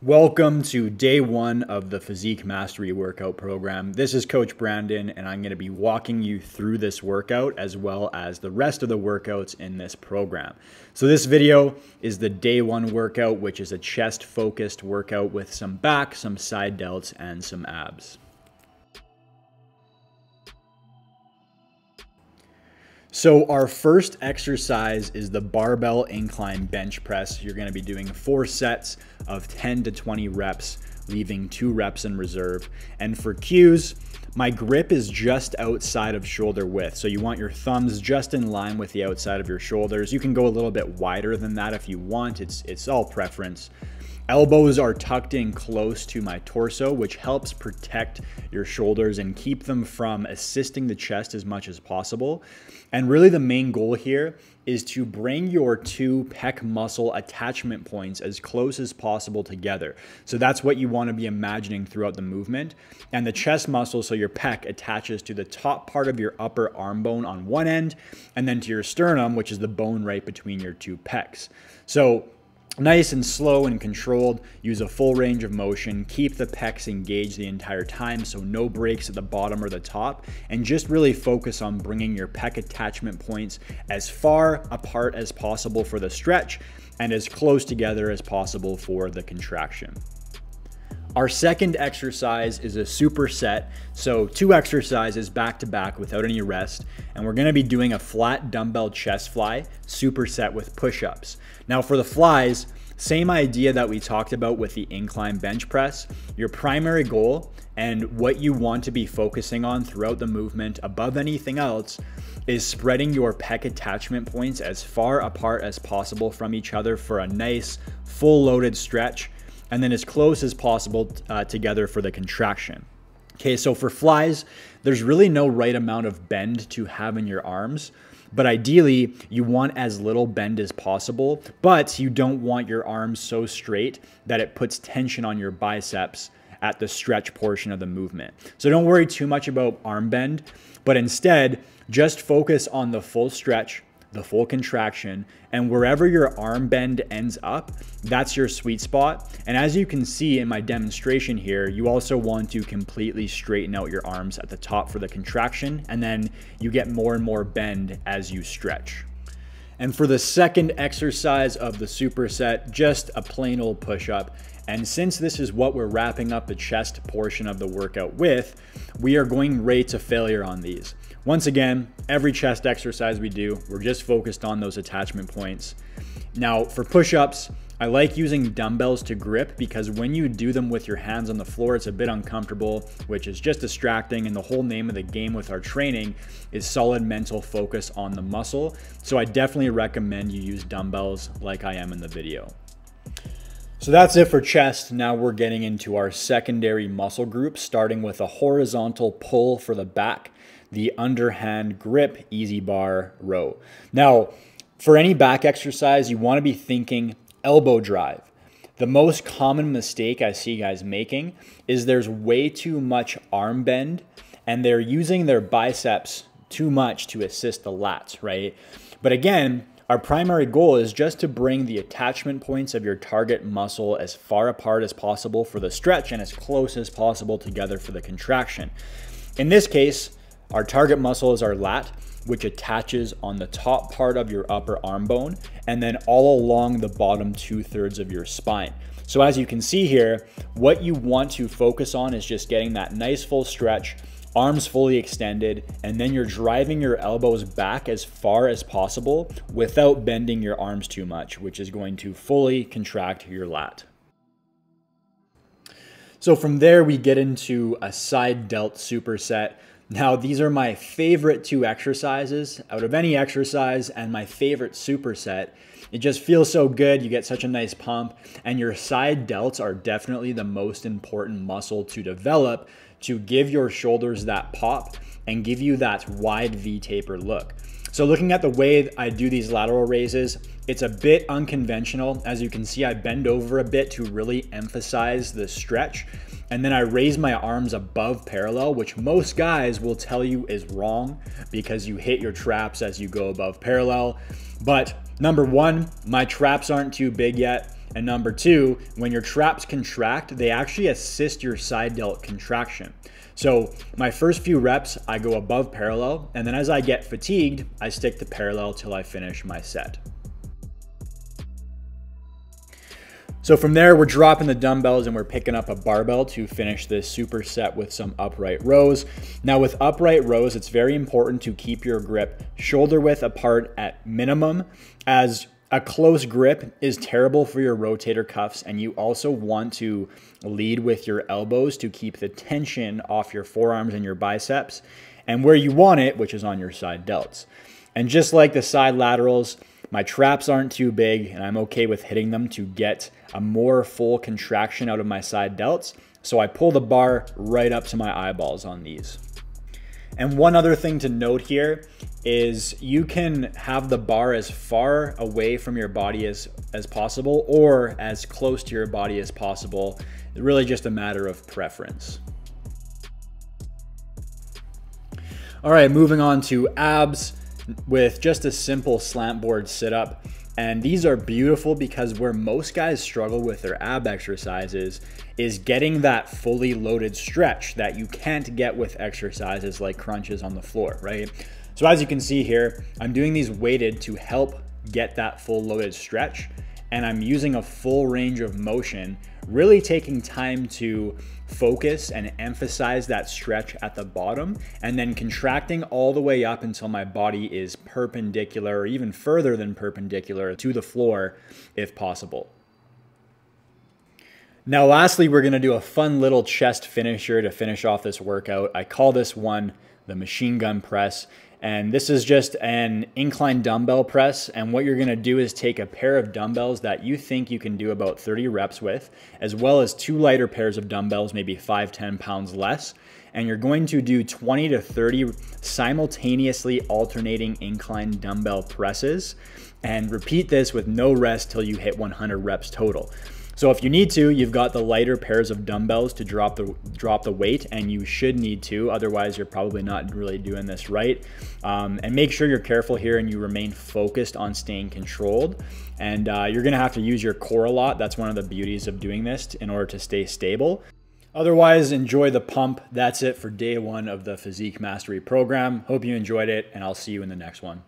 Welcome to day one of the Physique Mastery Workout Program. This is Coach Brandon, and I'm going to be walking you through this workout as well as the rest of the workouts in this program. So this video is the day one workout, which is a chest-focused workout with some back, some side delts, and some abs. So our first exercise is the barbell incline bench press. You're going to be doing 4 sets of 10 to 20 reps, leaving 2 reps in reserve. And for cues, my grip is just outside of shoulder width. So you want your thumbs just in line with the outside of your shoulders. You can go a little bit wider than that if you want. It's all preference. Elbows are tucked in close to my torso, which helps protect your shoulders and keep them from assisting the chest as much as possible. And really the main goal here is to bring your 2 pec muscle attachment points as close as possible together. So that's what you want to be imagining throughout the movement. And the chest muscle, so your pec, attaches to the top part of your upper arm bone on one end, and then to your sternum, which is the bone right between your 2 pecs. So nice and slow and controlled, use a full range of motion, keep the pecs engaged the entire time, so no breaks at the bottom or the top, and just really focus on bringing your pec attachment points as far apart as possible for the stretch and as close together as possible for the contraction. Our second exercise is a superset, so 2 exercises back to back without any rest, and we're going to be doing a flat dumbbell chest fly superset with push-ups. Now for the flies, same idea that we talked about with the incline bench press. Your primary goal and what you want to be focusing on throughout the movement above anything else is spreading your pec attachment points as far apart as possible from each other for a nice full loaded stretch, and then as close as possible together for the contraction. Okay, so for flies, there's really no right amount of bend to have in your arms, but ideally you want as little bend as possible, but you don't want your arms so straight that it puts tension on your biceps at the stretch portion of the movement. So don't worry too much about arm bend, but instead just focus on the full stretch, the full contraction, and wherever your arm bend ends up, that's your sweet spot. And as you can see in my demonstration here, you also want to completely straighten out your arms at the top for the contraction, and then you get more and more bend as you stretch. And for the second exercise of the superset, just a plain old push-up. And since this is what we're wrapping up the chest portion of the workout with, we are going right to failure on these. Once again, every chest exercise we do, we're just focused on those attachment points. Now for push-ups, I like using dumbbells to grip because when you do them with your hands on the floor, it's a bit uncomfortable, which is just distracting. And the whole name of the game with our training is solid mental focus on the muscle. So I definitely recommend you use dumbbells like I am in the video. So that's it for chest. Now we're getting into our secondary muscle group, starting with a horizontal pull for the back, the underhand grip easy bar row. Now, for any back exercise, you want to be thinking elbow drive. The most common mistake I see guys making is there's way too much arm bend and they're using their biceps too much to assist the lats, right? But again, our primary goal is just to bring the attachment points of your target muscle as far apart as possible for the stretch and as close as possible together for the contraction. In this case, our target muscle is our lat, which attaches on the top part of your upper arm bone and then all along the bottom 2/3 of your spine. So as you can see here, what you want to focus on is just getting that nice full stretch, arms fully extended, and then you're driving your elbows back as far as possible without bending your arms too much, which is going to fully contract your lat. So from there, we get into a side delt superset. Now, these are my favorite 2 exercises out of any exercise and my favorite superset. It just feels so good. You get such a nice pump, and your side delts are definitely the most important muscle to develop to give your shoulders that pop and give you that wide V-taper look. So looking at the way I do these lateral raises, it's a bit unconventional. As you can see, I bend over a bit to really emphasize the stretch. And then I raise my arms above parallel, which most guys will tell you is wrong because you hit your traps as you go above parallel. But number one, my traps aren't too big yet. And number two, when your traps contract, they actually assist your side delt contraction. So my first few reps, I go above parallel, and then as I get fatigued, I stick to parallel till I finish my set. So from there, we're dropping the dumbbells and we're picking up a barbell to finish this superset with some upright rows. Now with upright rows, it's very important to keep your grip shoulder width apart at minimum, as a close grip is terrible for your rotator cuffs, and you also want to lead with your elbows to keep the tension off your forearms and your biceps, and where you want it, which is on your side delts. And just like the side laterals, my traps aren't too big, and I'm okay with hitting them to get a more full contraction out of my side delts. So I pull the bar right up to my eyeballs on these. And one other thing to note here is you can have the bar as far away from your body as possible or as close to your body as possible. It's really just a matter of preference. All right, moving on to abs with just a simple slant board sit-up. And these are beautiful because where most guys struggle with their ab exercises is getting that fully loaded stretch that you can't get with exercises like crunches on the floor, right? So as you can see here, I'm doing these weighted to help get that full loaded stretch, and I'm using a full range of motion, really taking time to focus and emphasize that stretch at the bottom, and then contracting all the way up until my body is perpendicular or even further than perpendicular to the floor if possible. Now lastly, we're gonna do a fun little chest finisher to finish off this workout. I call this one the machine gun press. And this is just an incline dumbbell press. And what you're gonna do is take a pair of dumbbells that you think you can do about 30 reps with, as well as two lighter pairs of dumbbells, maybe 5-10 pounds less. And you're going to do 20 to 30 simultaneously alternating incline dumbbell presses, and repeat this with no rest till you hit 100 reps total. So if you need to, you've got the lighter pairs of dumbbells to drop the weight, and you should need to, otherwise you're probably not really doing this right. And make sure you're careful here and you remain focused on staying controlled. And you're gonna have to use your core a lot. That's one of the beauties of doing this in order to stay stable. Otherwise, enjoy the pump. That's it for day one of the Physique Mastery program. Hope you enjoyed it, and I'll see you in the next one.